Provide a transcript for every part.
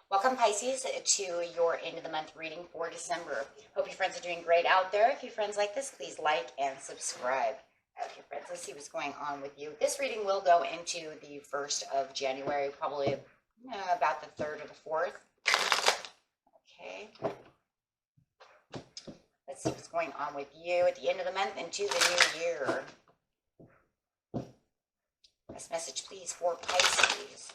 Welcome, Pisces, to your end of the month reading for December. Hope your friends are doing great out there. If your friends like this, please like and subscribe. Okay, friends, let's see what's going on with you. This reading will go into the 1st of January, probably about the 3rd or the 4th. Okay. Let's see what's going on with you at the end of the month into the new year. This message, please, for Pisces.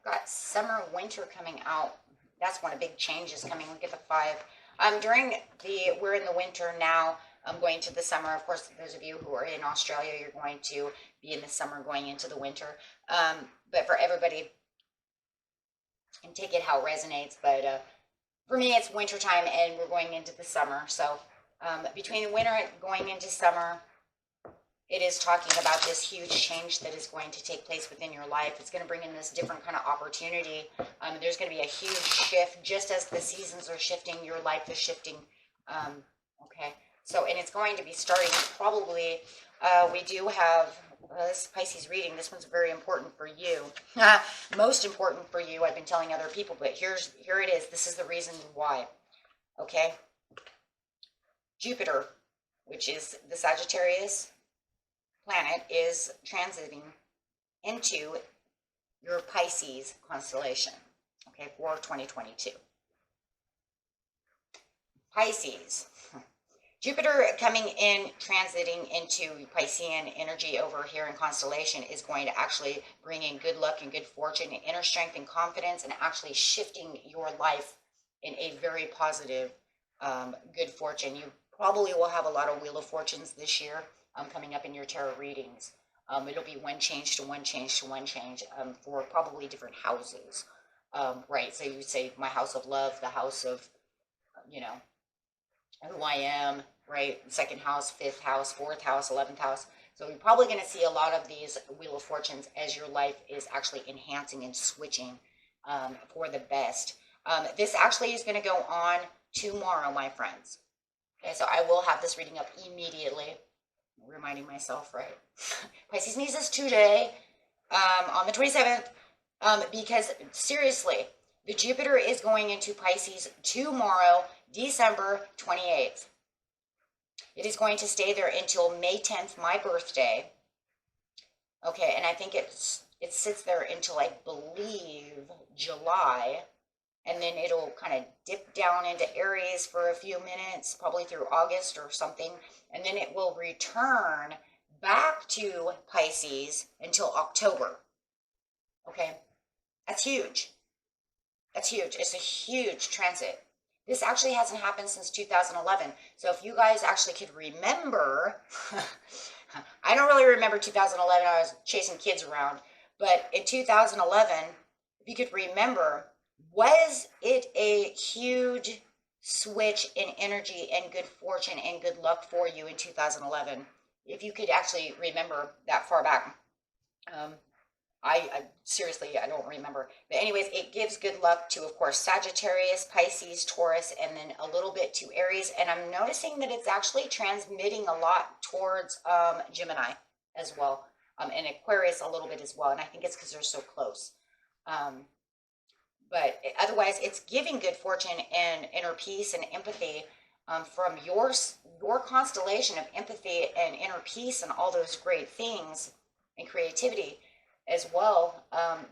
Got summer, winter coming out. That's one of the big changes coming. Look at the 5. We're in the winter now. I'm going to the summer. Of course, those of you who are in Australia, you're going to be in the summer going into the winter. But for everybody, and take it how it resonates. But for me, it's winter time and we're going into the summer. So between the winter and going into summer, it is talking about this huge change that is going to take place within your life. It's going to bring in this different kind of opportunity. There's going to be a huge shift. Just as the seasons are shifting, your life is shifting. Okay. So, and it's going to be starting probably, we do have this Pisces reading. This one's very important for you. Most important for you, I've been telling other people, but here it is. This is the reason why. Okay. Jupiter, which is the Sagittarius planet, is transiting into your Pisces constellation, okay, for 2022. Pisces. Jupiter coming in, transiting into Piscean energy over here in constellation is going to actually bring in good luck and good fortune and inner strength and confidence, and actually shifting your life in a very positive, good fortune. You probably will have a lot of Wheel of Fortunes this year. Coming up in your tarot readings. It'll be one change to one change to one change for probably different houses. Right, so you say my house of love, the house of, who I am, right? 2nd house, 5th house, 4th house, 11th house. So you're probably going to see a lot of these Wheel of Fortunes as your life is actually enhancing and switching for the best. This actually is going to go on tomorrow, my friends. Okay, so I will have this reading up immediately. Reminding myself, right? Pisces needs this today, on the 27th, because seriously, the Jupiter is going into Pisces tomorrow, December 28th. It is going to stay there until May 10th, my birthday. Okay, and I think it sits there until, I believe, July, and then it'll kind of dip down into Aries for a few minutes, probably through August or something, and then it will return back to Pisces until October. Okay, that's huge. That's huge. It's a huge transit. This actually hasn't happened since 2011. So if you guys actually could remember, I don't really remember 2011. I was chasing kids around, but in 2011, if you could remember, was it a huge switch in energy and good fortune and good luck for you in 2011? If you could actually remember that far back. I seriously, I don't remember. But anyways, it gives good luck to, of course, Sagittarius, Pisces, Taurus, and then a little bit to Aries. And I'm noticing that it's actually transmitting a lot towards Gemini as well, and Aquarius a little bit as well. And I think it's because they're so close. But otherwise, it's giving good fortune and inner peace and empathy from your constellation of empathy and inner peace and all those great things and creativity as well.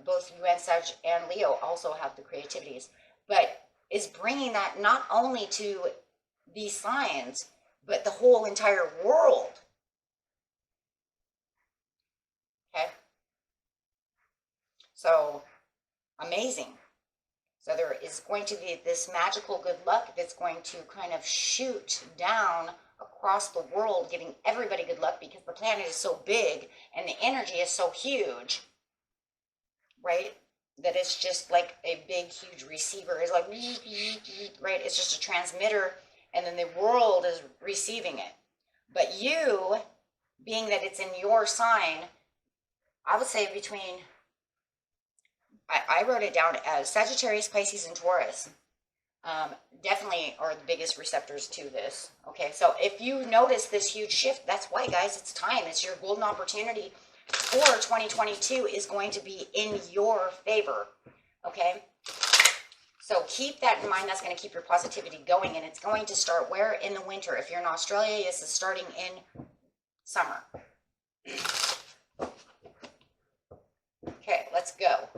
Both you and Sag and Leo also have the creativities, but is bringing that not only to these signs, but the whole entire world. Okay? So, amazing. So there is going to be this magical good luck that's going to kind of shoot down across the world, giving everybody good luck because the planet is so big and the energy is so huge, right? That it's just like a big, huge receiver. It's like, right? It's just a transmitter, and then the world is receiving it. But you, being that it's in your sign, I would say between, I wrote it down as Sagittarius, Pisces, and Taurus. definitely are the biggest receptors to this. Okay, so if you notice this huge shift, that's why, guys, it's time. It's your golden opportunity for 2022 is going to be in your favor. Okay, so keep that in mind. That's going to keep your positivity going, and it's going to start where? In the winter. If you're in Australia, this is starting in summer. Okay, let's go.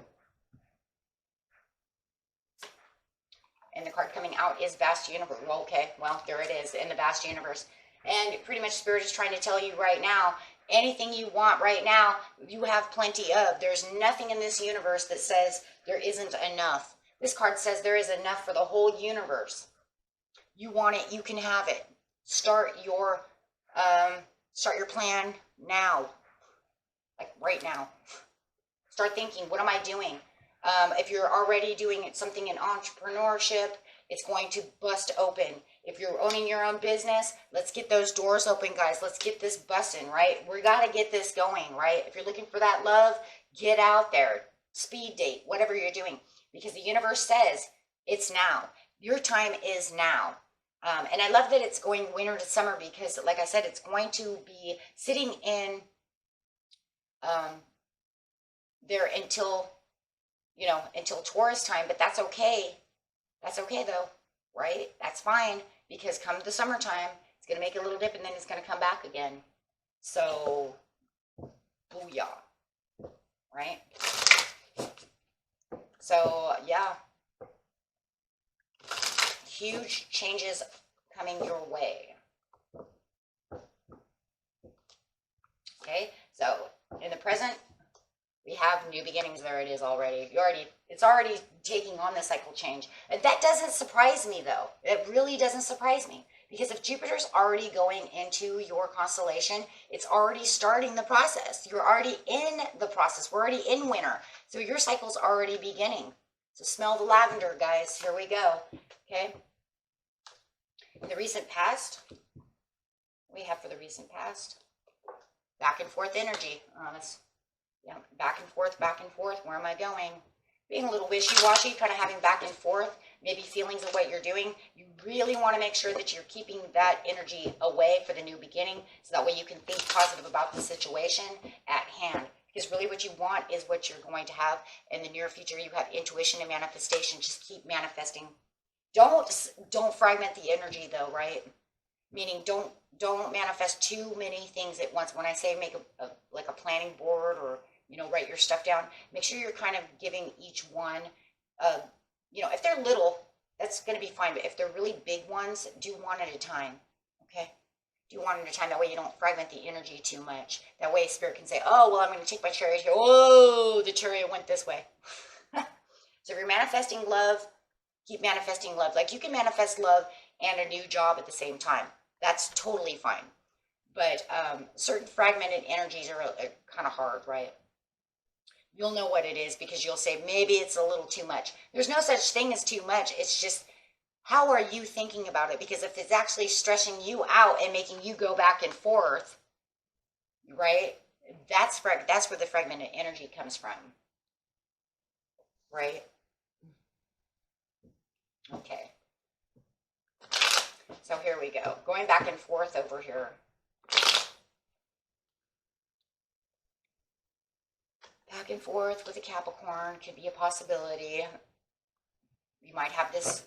And the card coming out is vast universe. Well, okay, well, there it is in the vast universe. And pretty much Spirit is trying to tell you right now, anything you want right now, you have plenty of. There's nothing in this universe that says there isn't enough. This card says there is enough for the whole universe. You want it, you can have it. Start your plan now. Like right now. Start thinking, what am I doing? If you're already doing something in entrepreneurship, it's going to bust open. If you're owning your own business, let's get those doors open, guys. Let's get this busting, right? We got to get this going, right? If you're looking for that love, get out there. Speed date, whatever you're doing. Because the universe says it's now. Your time is now. And I love that it's going winter to summer because, like I said, it's going to be sitting in there until Taurus time, but that's okay. That's okay though, right? That's fine because come the summertime, it's going to make a little dip and then it's going to come back again. So, booyah, right? So, yeah. Huge changes coming your way. Okay, so in the present, we have new beginnings. There it is already. It's already taking on the cycle change. And that doesn't surprise me, though. It really doesn't surprise me. Because if Jupiter's already going into your constellation, it's already starting the process. You're already in the process. We're already in winter. So your cycle's already beginning. So smell the lavender, guys. Here we go. Okay? In the recent past, we have for the recent past, back and forth energy. Yeah, back and forth, where am I going? Being a little wishy-washy, kind of having back and forth, maybe feelings of what you're doing. You really want to make sure that you're keeping that energy away for the new beginning, so that way you can think positive about the situation at hand. Because really what you want is what you're going to have in the near future. You have intuition and manifestation. Just keep manifesting. Don't fragment the energy though, right? Meaning don't manifest too many things at once. When I say make a planning board or write your stuff down, make sure you're kind of giving each one, if they're little, that's going to be fine. But if they're really big ones, do one at a time, okay? Do one at a time. That way you don't fragment the energy too much. That way Spirit can say, oh, well, I'm going to take my chariot here. Whoa, the chariot went this way. So if you're manifesting love, keep manifesting love. Like you can manifest love and a new job at the same time. That's totally fine. But certain fragmented energies are kind of hard, right? You'll know what it is because you'll say, maybe it's a little too much. There's no such thing as too much. It's just, how are you thinking about it? Because if it's actually stressing you out and making you go back and forth, right? That's where the fragmented energy comes from, right? Okay. So here we go. Going back and forth over here. Back and forth with a Capricorn could be a possibility. You might have this,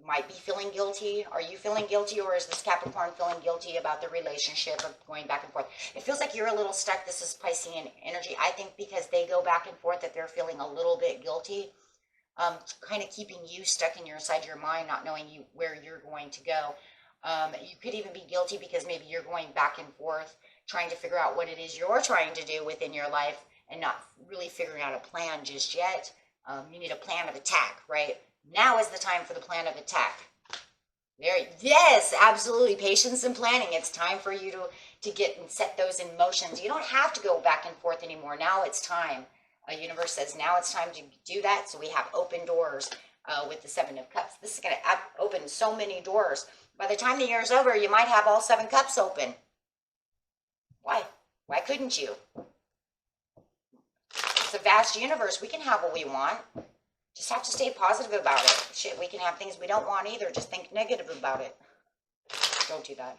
might be feeling guilty. Are you feeling guilty, or is this Capricorn feeling guilty about the relationship of going back and forth? It feels like you're a little stuck. This is Piscean energy. I think because they go back and forth that they're feeling a little bit guilty. Kind of keeping you stuck inside your mind, not knowing where you're going to go. You could even be guilty because maybe you're going back and forth trying to figure out what it is you're trying to do within your life and not really figuring out a plan just yet. You need a plan of attack, right? Now is the time for the plan of attack. Yes, absolutely. Patience and planning. It's time for you to get and set those in motions. You don't have to go back and forth anymore. Now it's time. Universe says now it's time to do that. So we have open doors with the 7 of Cups. This is going to open so many doors. By the time the year is over, you might have all 7 cups open. Why? Why couldn't you? It's a vast universe. We can have what we want. Just have to stay positive about it. Shit, we can have things we don't want either. Just think negative about it. Don't do that.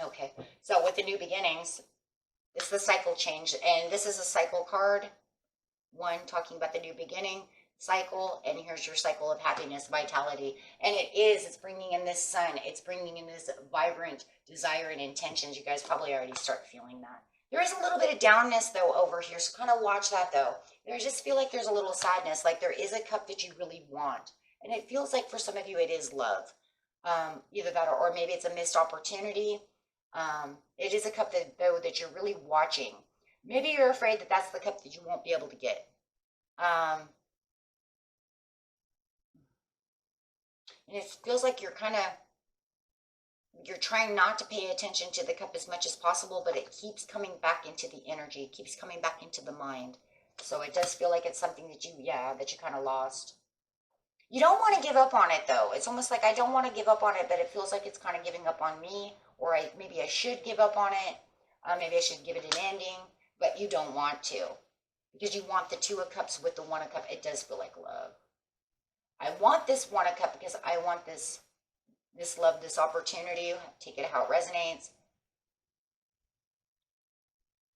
Okay, so with the new beginnings, it's the cycle change. And this is a cycle card. One talking about the new beginning cycle, and here's your cycle of happiness, vitality. And it's bringing in this sun. It's bringing in this vibrant desire and intentions. You guys probably already start feeling that. There is a little bit of downness though over here, so kind of watch that though. I just feel like there's a little sadness, like there is a cup that you really want. And it feels like for some of you it is love. Either that or maybe it's a missed opportunity. It is a cup that though that you're really watching. Maybe you're afraid that that's the cup that you won't be able to get. And it feels like you're trying not to pay attention to the cup as much as possible, but it keeps coming back into the energy. It keeps coming back into the mind. So it does feel like it's something that you kind of lost. You don't want to give up on it though. It's almost like I don't want to give up on it, but it feels like it's kind of giving up on me, or maybe I should give up on it. Maybe I should give it an ending, but you don't want to because you want the Two of Cups with the One of Cups. It does feel like love. I want this One of Cups because I want this love, this opportunity. Take it how it resonates.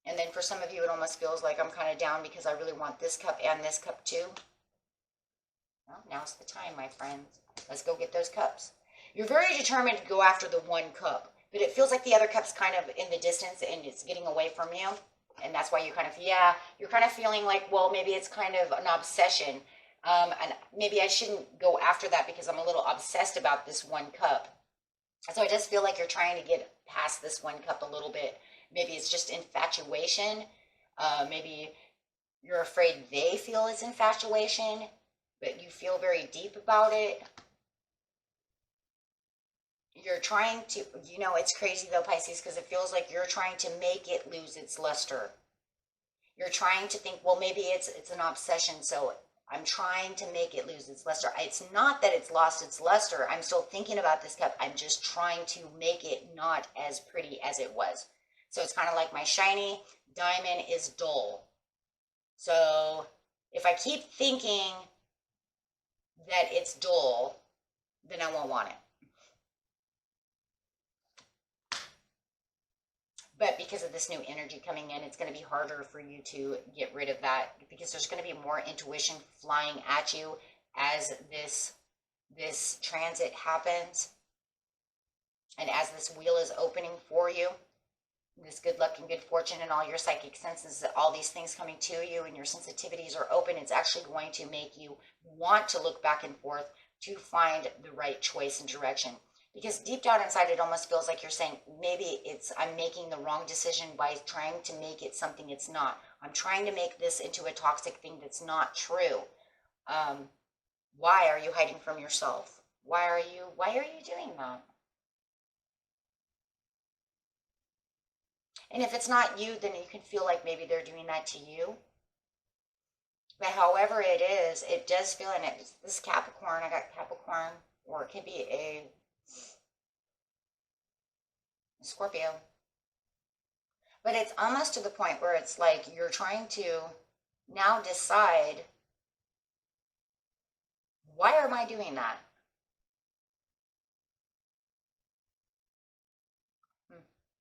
And then for some of you, it almost feels like I'm kind of down because I really want this cup and this cup too. Well, now's the time, my friends. Let's go get those cups. You're very determined to go after the one cup, but it feels like the other cup's kind of in the distance and it's getting away from you. And that's why you you're kind of feeling like, well, maybe it's kind of an obsession. And maybe I shouldn't go after that because I'm a little obsessed about this one cup. So I just feel like you're trying to get past this one cup a little bit. Maybe it's just infatuation. Maybe you're afraid they feel it's infatuation, but you feel very deep about it. You're trying to, it's crazy though, Pisces, because it feels like you're trying to make it lose its luster. You're trying to think, well, maybe it's an obsession, so I'm trying to make it lose its luster. It's not that it's lost its luster. I'm still thinking about this cup. I'm just trying to make it not as pretty as it was. So it's kind of like my shiny diamond is dull. So if I keep thinking that it's dull, then I won't want it. But because of this new energy coming in, it's going to be harder for you to get rid of that because there's going to be more intuition flying at you as this transit happens. And as this wheel is opening for you, this good luck and good fortune and all your psychic senses, all these things coming to you and your sensitivities are open, it's actually going to make you want to look back and forth to find the right choice and direction. Because deep down inside, it almost feels like you're saying, maybe I'm making the wrong decision by trying to make it something it's not. I'm trying to make this into a toxic thing that's not true. Why are you hiding from yourself? Why are you doing that? And if it's not you, then you can feel like maybe they're doing that to you. But however it is, it does feel, and it's this Capricorn, I got Capricorn, or it could be a Scorpio. But it's almost to the point where it's like you're trying to now decide, why am I doing that?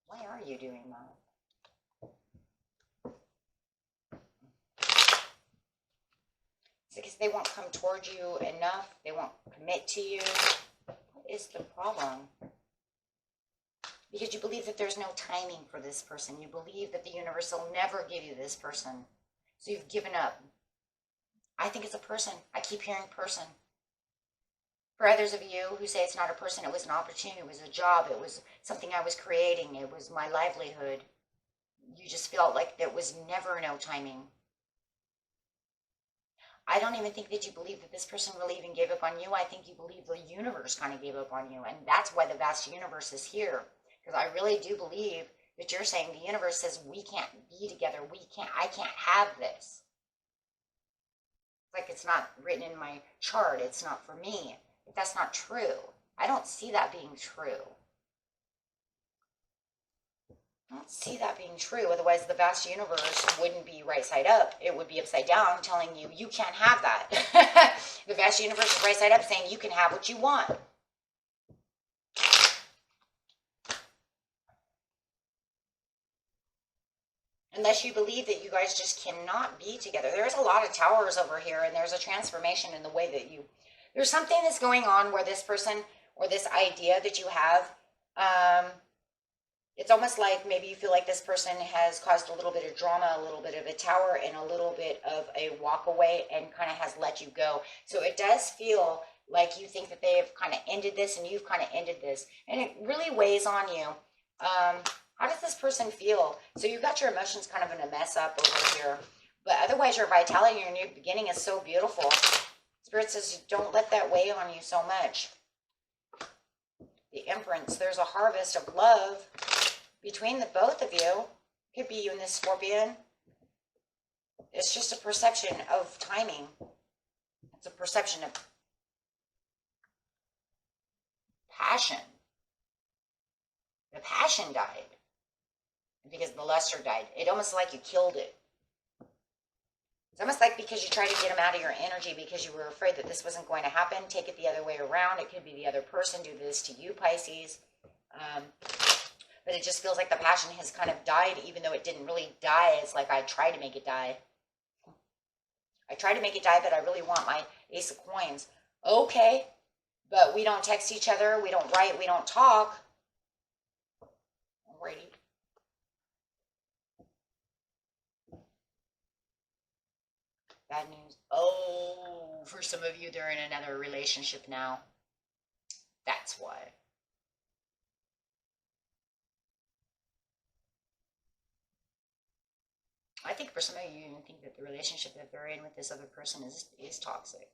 Why are you doing that? It's because they won't come towards you enough. They won't commit to you. What is the problem? Because you believe that there's no timing for this person. You believe that the universe will never give you this person. So you've given up. I think it's a person. I keep hearing person. For others of you who say it's not a person, it was an opportunity, it was a job, it was something I was creating, it was my livelihood. You just felt like there was never no timing. I don't even think that you believe that this person really even gave up on you. I think you believe the universe kind of gave up on you. And that's why the vast universe is here. Because I really do believe that you're saying the universe says we can't be together. I can't have this. It's like it's not written in my chart. It's not for me. But that's not true. I don't see that being true. I don't see that being true. Otherwise, the vast universe wouldn't be right side up. It would be upside down, telling you, you can't have that. The vast universe is right side up, saying you can have what you want. Unless you believe that you guys just cannot be together. There's a lot of towers over here, and there's a transformation in the way that you... There's something that's going on where this person or this idea that you have, it's almost like maybe you feel like this person has caused a little bit of drama, a little bit of a tower, and a little bit of a walk away, and kind of has let you go. So it does feel like you think that they have kind of ended this, and you've kind of ended this. And it really weighs on you. How does this person feel? So you've got your emotions kind of in a mess up over here. But otherwise, your vitality, your new beginning is so beautiful. Spirit says, don't let that weigh on you so much. The Empress, there's a harvest of love between the both of you. Could be you and this Scorpion. It's just a perception of timing. It's a perception of passion. The passion died because the luster died. It almost like you killed it. It's almost like because you tried to get them out of your energy because you were afraid that this wasn't going to happen. Take it the other way around. It could be the other person do this to you, Pisces. But it just feels like the passion has kind of died, even though it didn't really die. It's like I tried to make it die. I tried to make it die, but I really want my Ace of Coins. Okay, but we don't text each other. We don't write. We don't talk. Alrighty. Bad news. Oh, for some of you, they're in another relationship now. That's why. I think for some of you, you think that the relationship that they're in with this other person is toxic.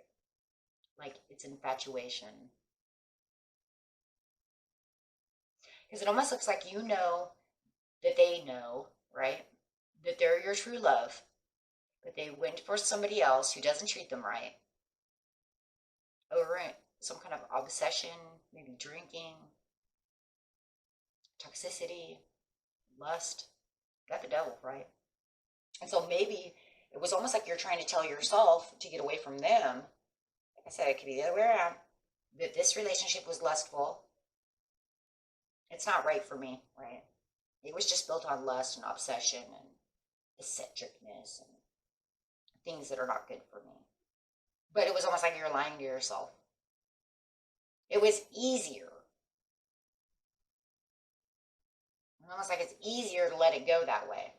Like, it's infatuation. Because it almost looks like you know that they know, right? That they're your true love. But they went for somebody else who doesn't treat them right. Over some kind of obsession, maybe drinking, toxicity, lust. Got the devil, right? And so maybe it was almost like you're trying to tell yourself to get away from them. Like I said, it could be the other way around. That this relationship was lustful. It's not right for me, right? It was just built on lust and obsession and eccentricness and things that are not good for me. But it was almost like you're lying to yourself. It was easier. Almost like it's easier to let it go that way.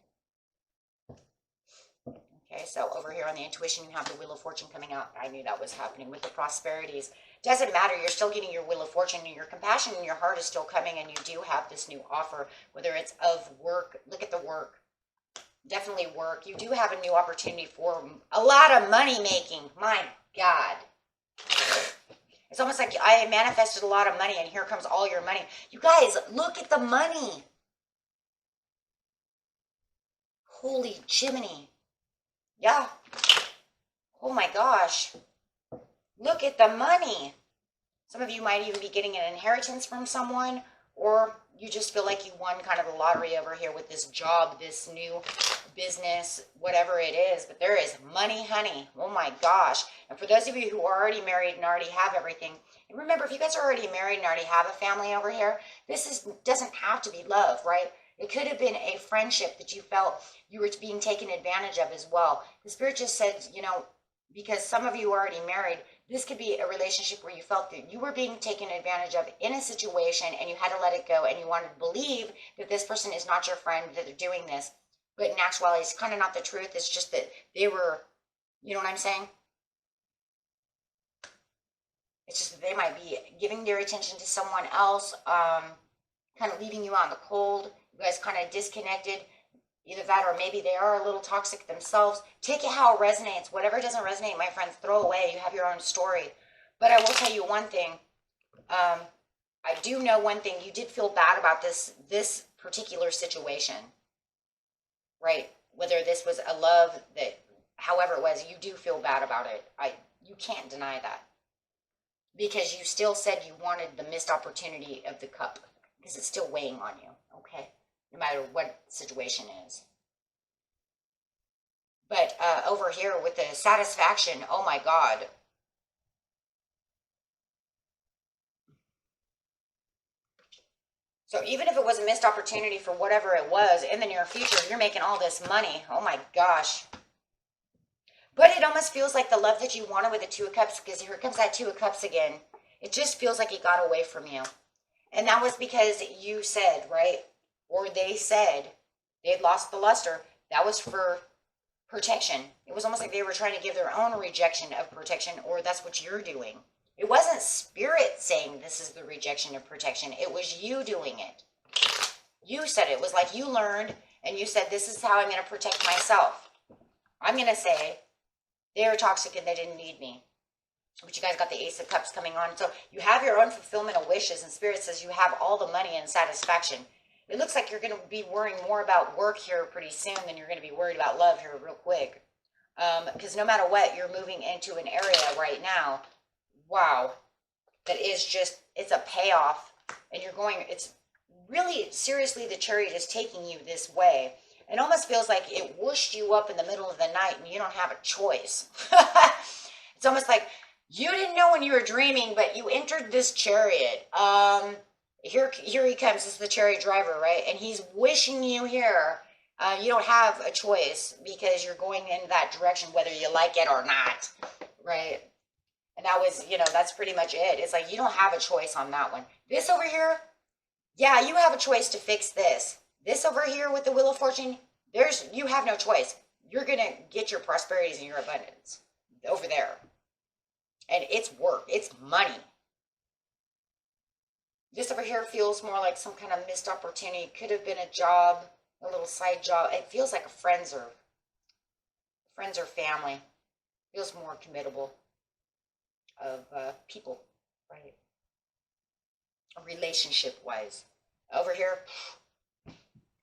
Okay, so over here on the intuition, you have the Wheel of Fortune coming out. I knew that was happening with the prosperities. Doesn't matter. You're still getting your Wheel of Fortune, and your compassion in your heart is still coming, and you do have this new offer, whether it's of work. Look at the work. Definitely work. You do have a new opportunity for a lot of money making. My God. It's almost like I manifested a lot of money, and here comes all your money. You guys, look at the money. Holy Jiminy. Yeah. Oh my gosh. Look at the money. Some of you might even be getting an inheritance from someone, or you just feel like you won kind of the lottery over here with this job, this new business, whatever it is. But there is money, honey. Oh my gosh. And for those of you who are already married and already have everything, and remember, if you guys are already married and already have a family over here, doesn't have to be love, right? It could have been a friendship that you felt you were being taken advantage of as well. The Spirit just said, you know, because some of you are already married, this could be a relationship where you felt that you were being taken advantage of in a situation and you had to let it go, and you wanted to believe that this person is not your friend, that they're doing this. But in actuality, it's kind of not the truth. It's just that they were, you know what I'm saying? It's just that they might be giving their attention to someone else, kind of leaving you out in the cold. You guys kind of disconnected. Either that or maybe they are a little toxic themselves. Take it how it resonates. Whatever doesn't resonate, my friends, throw away. You have your own story. But I will tell you one thing. I do know one thing. You did feel bad about this particular situation. Right? Whether this was a love that, however it was, you do feel bad about it. You can't deny that. Because you still said you wanted the missed opportunity of the cup. Because it's still weighing on you. Okay? no matter what situation is. But over here with the satisfaction, oh my God. So even if it was a missed opportunity for whatever it was in the near future, you're making all this money. Oh my gosh. But it almost feels like the love that you wanted with the Two of Cups, because here comes that Two of Cups again. It just feels like it got away from you. And that was because you said, right? Or they said they had lost the luster. That was for protection. It was almost like they were trying to give their own rejection of protection, or that's what you're doing. It wasn't spirit saying this is the rejection of protection. It was you doing it. You said it. It was like you learned and you said, this is how I'm going to protect myself. I'm going to say they are toxic and they didn't need me. But you guys got the Ace of Cups coming on. So you have your own fulfillment of wishes, and Spirit says you have all the money and satisfaction. It looks like you're going to be worrying more about work here pretty soon than you're going to be worried about love here real quick. Because no matter what, you're moving into an area right now, wow, that is just, it's a payoff. And you're going, it's really, seriously, the Chariot is taking you this way. It almost feels like it whooshed you up in the middle of the night and you don't have a choice. It's almost like you didn't know when you were dreaming, but you entered this Chariot. Here he comes. This is the Chariot driver, right? And he's wishing you here. You don't have a choice because you're going in that direction, whether you like it or not, right? And that was, you know, that's pretty much it. It's like you don't have a choice on that one. This over here, yeah, you have a choice to fix this. This over here with the Wheel of Fortune, you have no choice. You're going to get your prosperities and your abundance over there. And it's work. It's money. This over here feels more like some kind of missed opportunity. Could have been a job, a little side job. It feels like a friends or family. It feels more committable of people, right? Relationship-wise. Over here,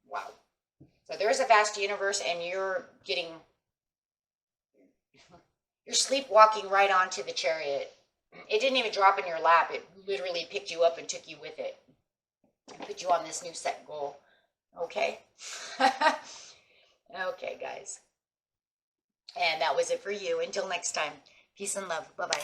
wow. So there's a vast universe, and you're sleepwalking right onto the Chariot. It didn't even drop in your lap. It literally picked you up and took you with it and put you on this new set goal. Okay? Okay, guys. And that was it for you. Until next time, peace and love. Bye-bye.